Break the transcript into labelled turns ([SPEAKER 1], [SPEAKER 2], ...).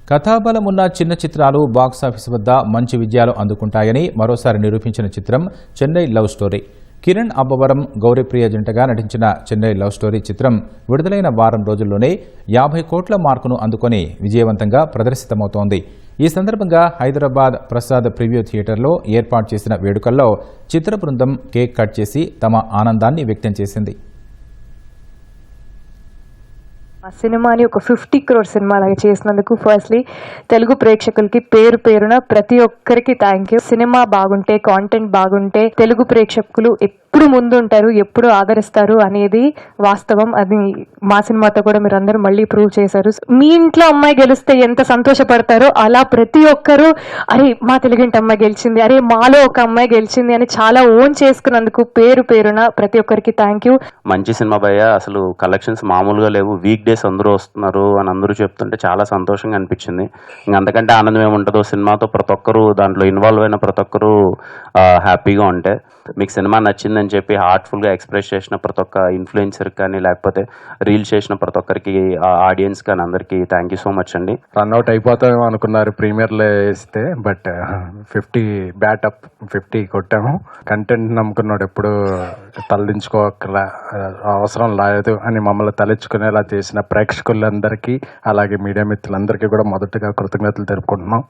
[SPEAKER 1] కథాబలం ఉన్న చిన్న చిత్రాలు బాక్సాఫీస్ వద్ద మంచి విజయాలు అందుకుంటాయని మరోసారి నిరూపించిన చిత్రం చెన్నై లవ్ స్టోరీ. కిరణ్ అబ్బవరం, గౌరీప్రియ జంటగా నటించిన చెన్నై లవ్ స్టోరీ చిత్రం విడుదలైన వారం రోజుల్లోనే 50 కోట్ల మార్కును అందుకొని విజయవంతంగా ప్రదర్శితమవుతోంది. ఈ సందర్భంగా హైదరాబాద్ ప్రసాద్ ప్రివ్యూ థియేటర్లో ఏర్పాటు చేసిన వేడుకల్లో చిత్ర బృందం కేక్ కట్ చేసి తమ ఆనందాన్ని వ్యక్తం చేసింది.
[SPEAKER 2] ఆ సినిమాని ఒక 50 crore సినిమా లాగా చేసినందుకు ఫస్ట్లీ తెలుగు ప్రేక్షకులకి పేరు పేరున ప్రతి ఒక్కరికి థ్యాంక్ యూ. సినిమా బాగుంటే, కాంటెంట్ బాగుంటే తెలుగు ప్రేక్షకులు ఎప్పుడు ముందుంటారు, ఎప్పుడు ఆదరిస్తారు అనేది వాస్తవం. అది మా సినిమాతో కూడా మీరు అందరూ మళ్ళీ ప్రూవ్ చేశారు. మీ ఇంట్లో అమ్మాయి గెలిస్తే ఎంత సంతోషపడతారో అలా ప్రతి ఒక్కరూ అరే మా తెలుగింటి అమ్మాయి గెలిచింది, అరే మాలో ఒక అమ్మాయి గెలిచింది అని చాలా ఓన్ చేసుకున్నందుకు పేరు పేరున ప్రతి ఒక్కరికి థ్యాంక్ యూ.
[SPEAKER 3] మంచి సినిమా భయ్య, అసలు కలెక్షన్స్ మామూలుగా లేవు. వీక్ డేస్ అందరూ వస్తున్నారు అని అందరూ చెప్తుంటే చాలా సంతోషంగా అనిపించింది. ఇంక అంతకంటే ఆనందం ఏముంటుందో. సినిమాతో ప్రతి ఒక్కరు, దాంట్లో ఇన్వాల్వ్ అయిన ప్రతి ఒక్కరు హ్యాపీగా ఉంటే. మీకు సినిమా నచ్చిందని చెప్పి హార్ట్ఫుల్గా ఎక్స్ప్రెస్ చేసిన ప్రతి ఒక్క ఇన్ఫ్లుయెన్సర్ కానీ, లేకపోతే రీల్ చేసిన ప్రతి ఒక్కరికి, ఆడియన్స్ కానీ అందరికీ థ్యాంక్ యూ సో మచ్ అండి.
[SPEAKER 4] రన్అట్ అయిపోతామేమో అనుకున్నారు ప్రీమియర్లో వేస్తే, బట్ 50 బ్యాటప్ 50 కొట్టాము. కంటెంట్ నమ్ముకున్నాడు ఎప్పుడు తలదించుకోకరా అవసరం లేదు అని మమ్మల్ని తలెచ్చుకునేలా చేసిన ప్రేక్షకులందరికీ, అలాగే మీడియా మిత్రులందరికీ కూడా మొదటగా కృతజ్ఞతలు తెలుపుకుంటున్నాం.